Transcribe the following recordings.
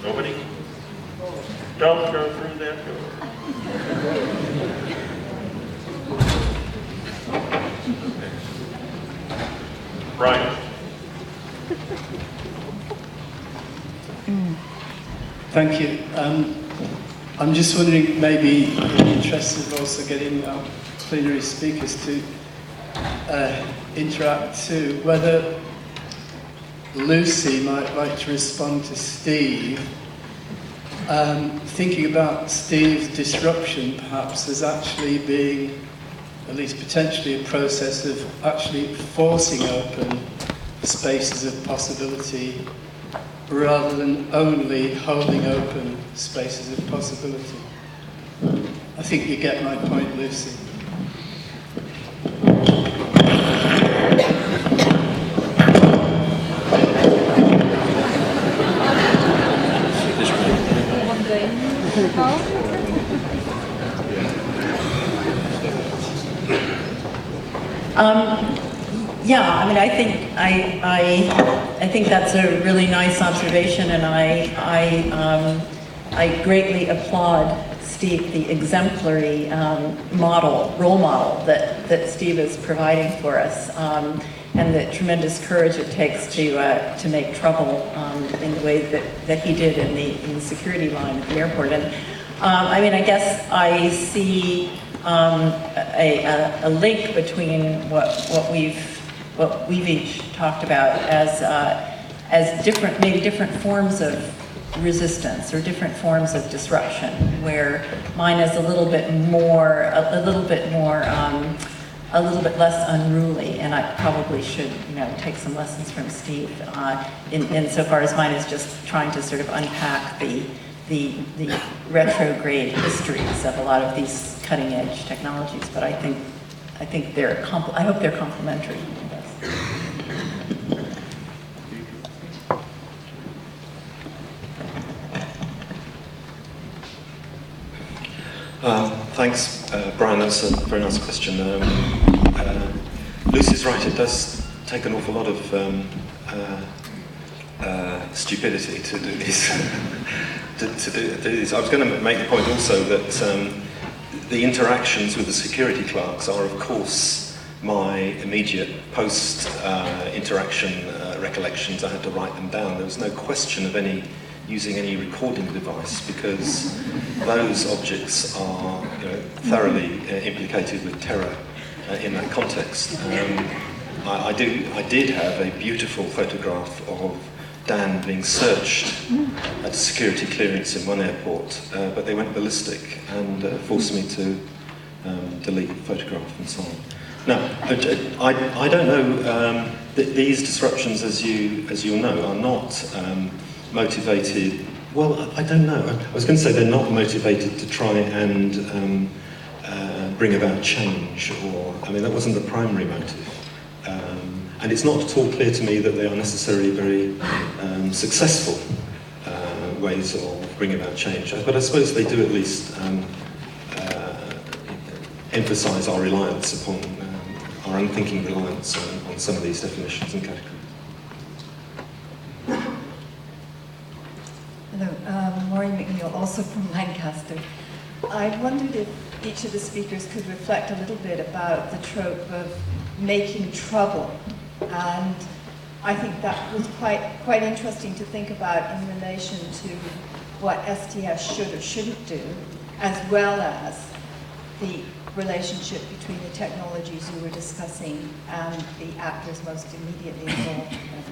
Nobody? Don't go through that door. Right. Thank you. I'm just wondering, maybe in the interest of also getting our plenary speakers to interact too, whether Lucy might like to respond to Steve, thinking about Steve's disruption perhaps as actually being, at least potentially, a process of actually forcing open spaces of possibility rather than only holding open spaces of possibility. I think you get my point, Lucy. Yeah, I mean, I think that's a really nice observation, and I greatly applaud Steve, the exemplary role model that Steve is providing for us, and the tremendous courage it takes to make trouble in the way that he did in the security line at the airport. And I mean, I guess I see a link between what we've each talked about as different, maybe different forms of resistance or different forms of disruption, where mine is a little bit less unruly, and I probably should, take some lessons from Steve insofar as mine is just trying to sort of unpack the retrograde histories of a lot of these cutting-edge technologies. But I think I hope they're complementary. Thanks, Brian. That's a very nice question. Lucy's right. It does take an awful lot of stupidity to do this. to do this. I was going to make the point also that the interactions with the security clerks are, of course, my immediate post-interaction recollections. I had to write them down. There was no question of using any recording device, because those objects are thoroughly implicated with terror in that context. I did have a beautiful photograph of Dan being searched at a security clearance in one airport, but they went ballistic and forced me to delete the photograph and so on. Now, I don't know, these disruptions, as you'll know, are not motivated, well, I don't know. I was going to say they're not motivated to try and bring about change, that wasn't the primary motive. And it's not at all clear to me that they are necessarily very successful ways of bringing about change. But I suppose they do at least emphasise our reliance upon, our unthinking reliance on some of these definitions and categories. Hello, Maureen McNeil, also from Lancaster. I wondered if each of the speakers could reflect a little bit about the trope of making trouble. And I think that was quite interesting to think about in relation to what STS should or shouldn't do, as well as the relationship between the technologies you were discussing and the actors most immediately involved in them.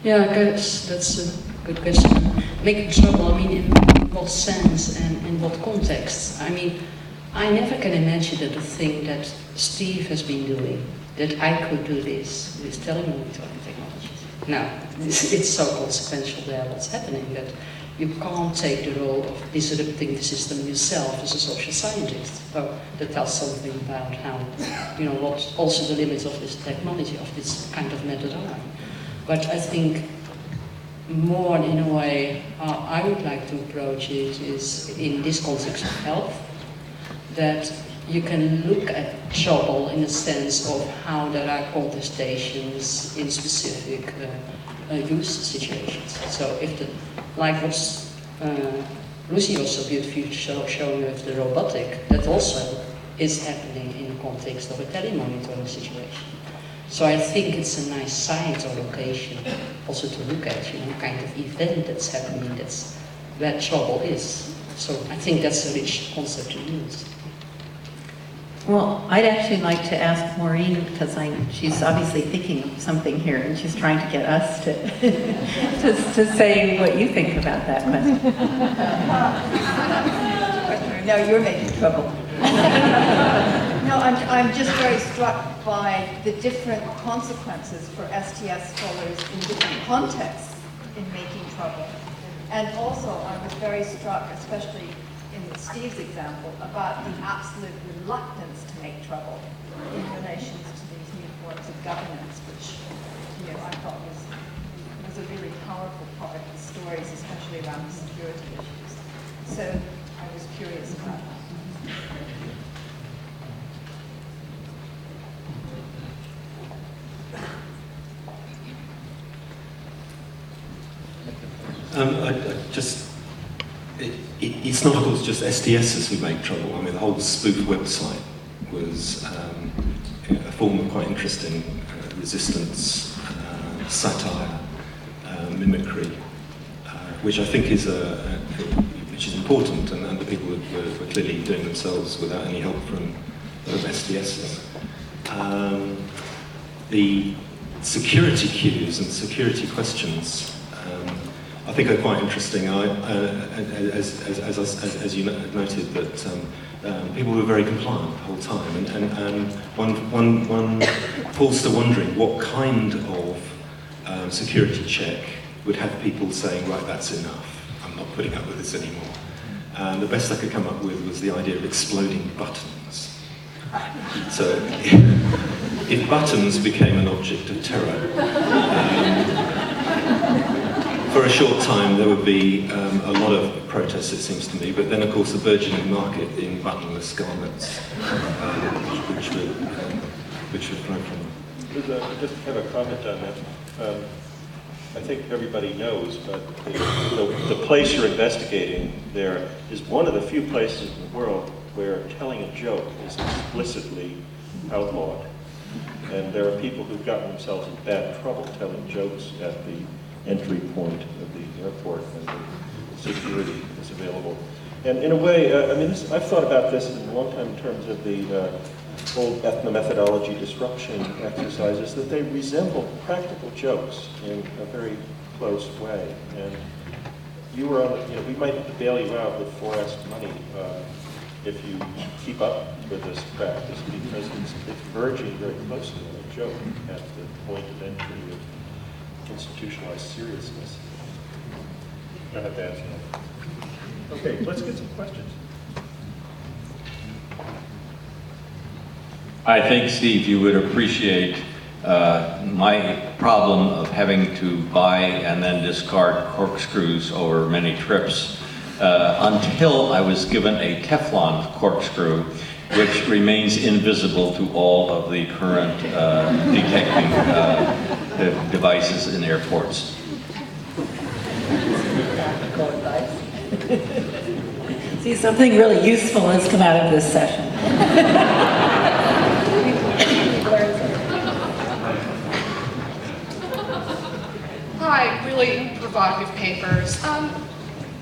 Yeah, I guess that's a good question. Making trouble, in what sense and in what context? I never can imagine that the thing that Steve has been doing, that I could do this with telemonitoring technologies. Now, it's so consequential there what's happening that you can't take the role of disrupting the system yourself as a social scientist. So that tells something about how, what also the limits of this technology, of this kind of method are. But I think more in a way, I would like to approach it is in this context of health, that you can look at trouble in the sense of how there are contestations in specific use situations. So if the, like what Lucy also beautifully showing with the robotic, that also is happening in the context of a telemonitoring situation. So I think it's a nice site or location also to look at, you know, kind of event that's happening, that's where trouble is. So I think that's a rich concept to use. Well, I'd actually like to ask Maureen, because she's obviously thinking of something here, and she's trying to get us to, to say what you think about that question. No, you're making trouble. No, I'm just very struck by the different consequences for STS scholars in different contexts in making trouble. And also, I was very struck, especially in Steve's example, about the absolute reluctance to make trouble in relation to these new forms of governance, which, you know, I thought was a really powerful part of the stories, especially around the security issues. So I was curious about that. It's not, of course, just STSs who make trouble. I mean, the whole spoof website was a form of quite interesting resistance, satire, mimicry, which I think is which is important, and the people were clearly doing themselves without any help from STSs. The security cues and security questions, I think, are quite interesting. As you noted, that people were very compliant the whole time, and one falls to wondering what kind of security check would have people saying, right, that's enough, I'm not putting up with this anymore. And the best I could come up with was the idea of exploding buttons. So if buttons became an object of terror, for a short time there would be a lot of protests, it seems to me, but then of course the burgeoning market in buttonless garments, which would flow from them. Just have a comment on that. I think everybody knows, but the place you're investigating there is one of the few places in the world where telling a joke is explicitly outlawed. And there are people who've gotten themselves in bad trouble telling jokes at the entry point of the airport, and the security is available. And in a way, I mean, I've thought about this in a long time in terms of the old ethnomethodology disruption exercises, that they resemble practical jokes in a very close way. And you were on, we might have to bail you out with 4S money if you keep up with this practice, because it's verging very closely on a joke at the point of entry of institutionalized seriousness. I have to answer that. Okay, let's get some questions. I think, Steve, you would appreciate my problem of having to buy and then discard corkscrews over many trips until I was given a Teflon corkscrew, which remains invisible to all of the current detecting devices in airports. See, something really useful has come out of this session. Hi, really provocative papers.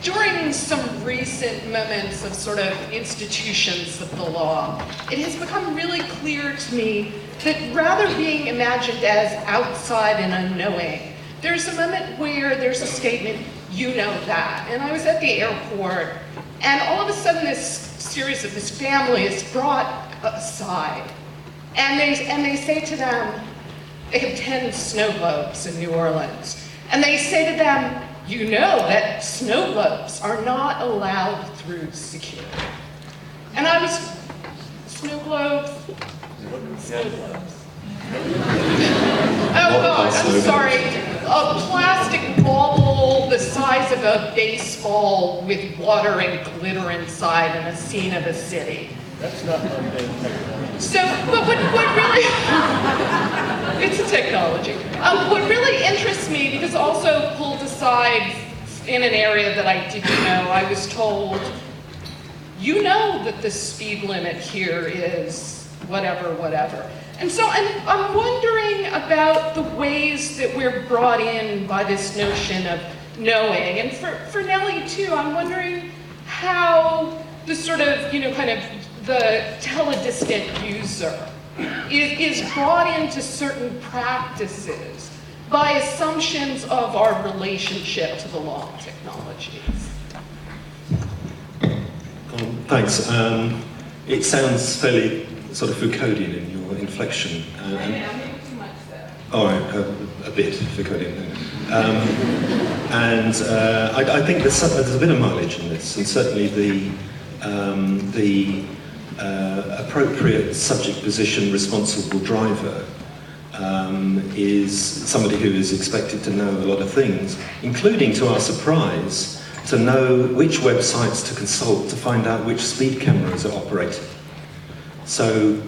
During some recent moments of sort of institutions of the law, it has become really clear to me that rather being imagined as outside and unknowing, there's a moment where there's a statement, you know that. And I was at the airport, and all of a sudden this family is brought aside. And they say to them, they have 10 snow globes in New Orleans. And they say to them, you know that snow globes are not allowed through security. And I was, snow globes? Snow globes. Oh God, I'm sorry. A plastic bauble the size of a baseball with water and glitter inside in a scene of a city. That's not mundane technology. So, but what really, it's a technology. What really interests me, because also pulled aside in an area that I didn't know, I was told, you know that the speed limit here is whatever, whatever. And so I'm wondering about the ways that we're brought in by this notion of knowing. And for Nellie too, I'm wondering how the sort of, kind of the teledistant user is brought into certain practices by assumptions of our relationship to the law of technologies. Thanks. It sounds fairly sort of Foucauldian in your inflection. I'm maybe too much there. All right, a bit Foucauldian. I think there's a bit of mileage in this, and certainly the appropriate subject position responsible driver is somebody who is expected to know a lot of things, including, to our surprise, to know which websites to consult to find out which speed cameras are operating. So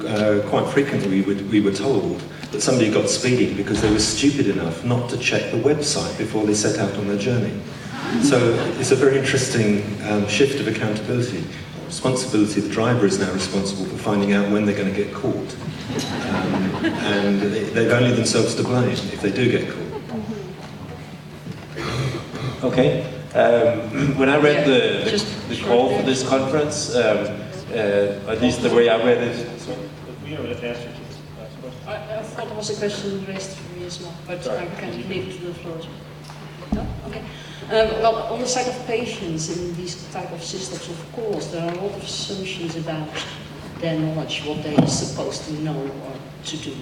quite frequently we were told that somebody got speeding because they were stupid enough not to check the website before they set out on their journey. So it's a very interesting shift of accountability. Responsibility, the driver is now responsible for finding out when they're going to get caught. And they've only themselves to blame if they do get caught. Okay. When I read the call for this conference, at least the way I read it. So we have an answer to this last question. I thought there was a question raised for me as well, but I can leave it to the floor. No? Okay. Well, on the side of patients in these type of systems, of course, there are a lot of assumptions about their knowledge, what they are supposed to know or to do.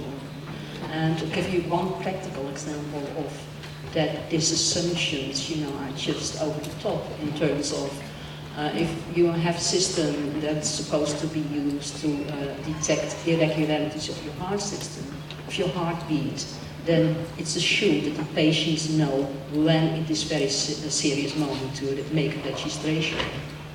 And to give you one practical example of that, these assumptions, are just over the top in terms of if you have a system that's supposed to be used to detect irregularities of your heart system, of your heartbeat, then it's assumed that the patients know when it is very serious moment to make a registration.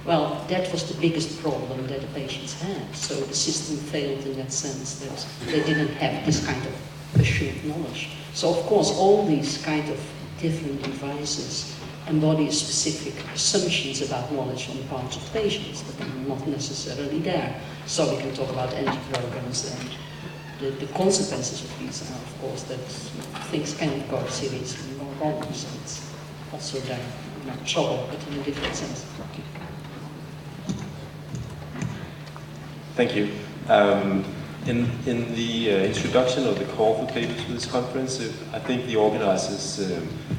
Well, that was the biggest problem that the patients had. So the system failed in that sense that they didn't have this kind of assured knowledge. So of course, all these kind of different devices embody specific assumptions about knowledge on the part of patients that are not necessarily there. So we can talk about anti-programs, and the consequences of these are, of course, that things can go seriously wrong. So it's also there, not trouble, but in a different sense. Thank you. In the introduction of the call for papers for this conference, I think the organizers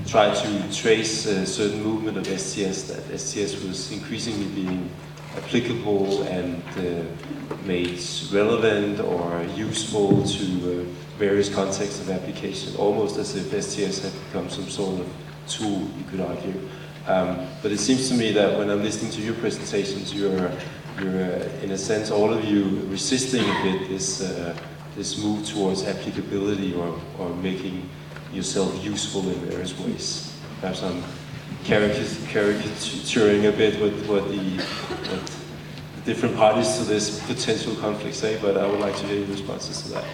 tried to trace a certain movement of STS, that STS was increasingly being applicable and made relevant or useful to various contexts of application, almost as if STS had become some sort of tool, you could argue. But it seems to me that when I'm listening to your presentations, you're in a sense, all of you resisting a bit this move towards applicability or making yourself useful in various ways. Perhaps I'm caricaturing a bit what the different parties to this potential conflict say, but I would like to hear your responses to that.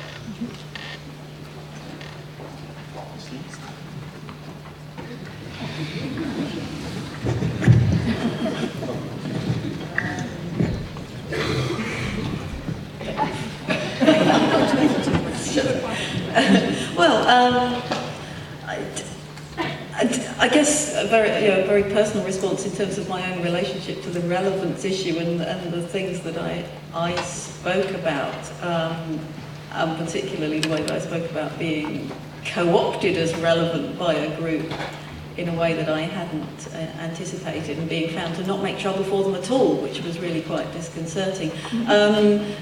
I guess a very personal response in terms of my own relationship to the relevance issue and the things that I spoke about, particularly the way that I spoke about being co-opted as relevant by a group in a way that I hadn't anticipated, and being found to not make trouble for them at all, which was really quite disconcerting.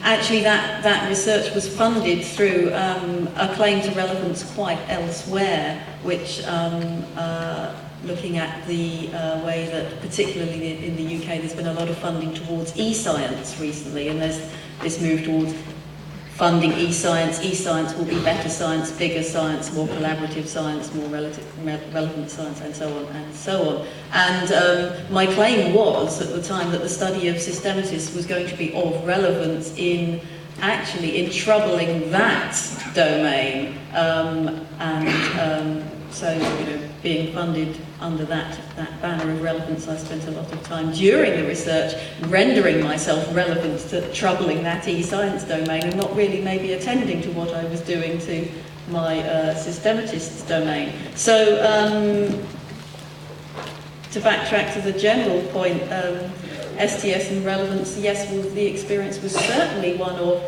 Actually, that research was funded through a claim to relevance quite elsewhere, which looking at the way that, particularly in the UK, there's been a lot of funding towards e-science recently, and there's this move towards funding e-science. E-science will be better science, bigger science, more collaborative science, more relevant science, and so on and so on. And my claim was at the time that the study of systematists was going to be of relevance in troubling that domain, so being funded under that banner of relevance, I spent a lot of time during the research rendering myself relevant to troubling that e-science domain, and not really maybe attending to what I was doing to my systematists domain. So to backtrack to the general point, STS and relevance, yes, well, the experience was certainly one of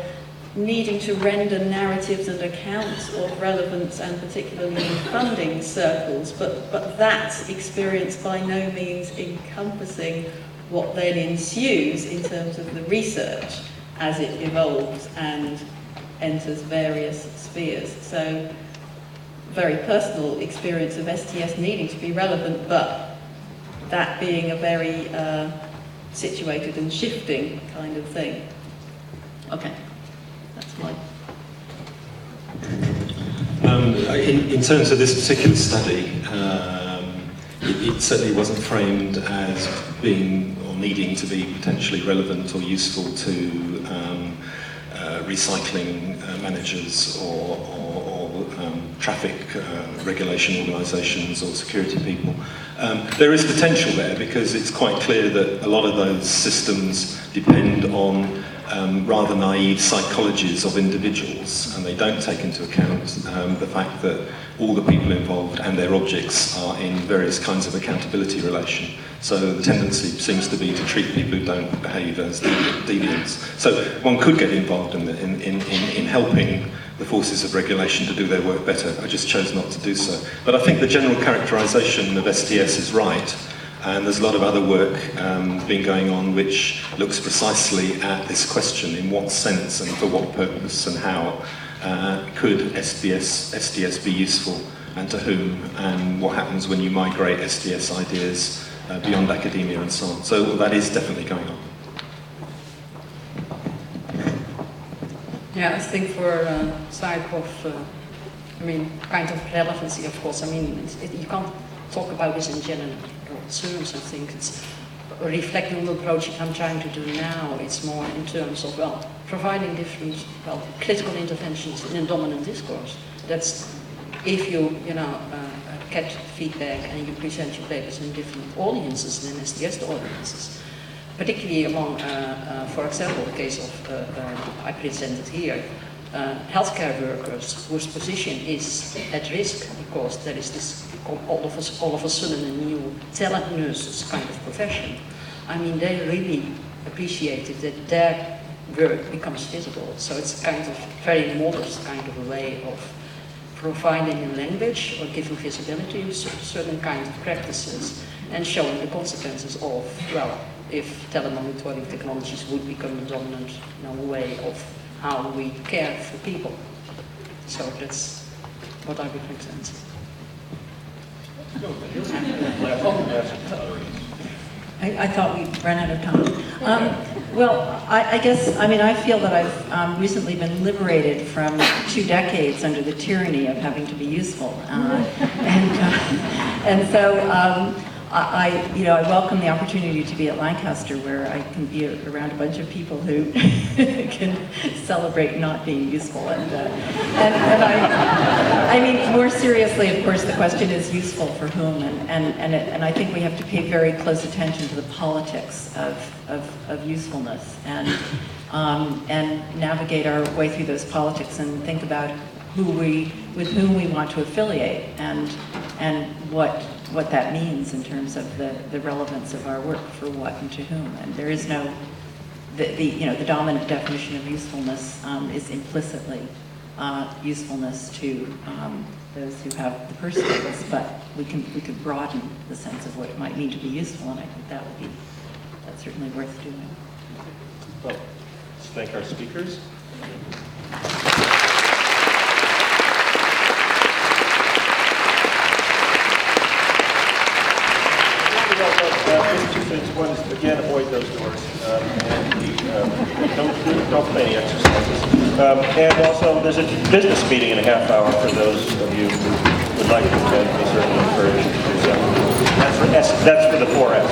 needing to render narratives and accounts of relevance, and particularly in funding circles, but that experience by no means encompassing what then ensues in terms of the research as it evolves and enters various spheres. So, very personal experience of STS needing to be relevant, but that being a very situated and shifting kind of thing. Okay. In terms of this particular study, it certainly wasn't framed as being or needing to be potentially relevant or useful to recycling managers or traffic regulation organisations or security people. There is potential there because it's quite clear that a lot of those systems depend on rather naive psychologies of individuals, and they don't take into account the fact that all the people involved and their objects are in various kinds of accountability relation. So the tendency seems to be to treat people who don't behave as deviants. So one could get involved in helping the forces of regulation to do their work better. I just chose not to do so. But I think the general characterisation of STS is right. And there's a lot of other work been going on which looks precisely at this question: in what sense and for what purpose and how could STS be useful, and to whom, and what happens when you migrate STS ideas beyond academia and so on. So that is definitely going on. Yeah, I think for type of, kind of relevancy, of course. You can't talk about this in general terms. I think it's reflecting on the approach I'm trying to do now. It's more in terms of, providing different, critical interventions in a dominant discourse. That's if you, get feedback and you present your papers in different audiences than STS audiences. Particularly among, for example, the case of, I presented here, healthcare workers whose position is at risk because there is this all of a sudden a new talent nurses kind of profession. They really appreciated that their work becomes visible. So it's kind of very modest kind of a way of providing a language or giving visibility to certain kinds of practices and showing the consequences of, if telemonitoring technologies would become the dominant way of how we care for people. So that's what I represent. I thought we ran out of time. I guess, I feel that I've recently been liberated from 2 decades under the tyranny of having to be useful. And so I welcome the opportunity to be at Lancaster, where I can be around a bunch of people who can celebrate not being useful. More seriously, of course, the question is useful for whom, and I think we have to pay very close attention to the politics of usefulness and navigate our way through those politics and think about with whom we want to affiliate and what that means in terms of the relevance of our work for what and to whom. And there is no, the dominant definition of usefulness is implicitly usefulness to those who have the purse strings, but we could broaden the sense of what it might mean to be useful, and I think that's certainly worth doing. Well, let's thank our speakers. Two things. One is, again, avoid those doors, and don't play any exercises. And also, there's a business meeting in a half hour for those of you who would like to attend. We certainly encourage you to do so. That's for the 4S.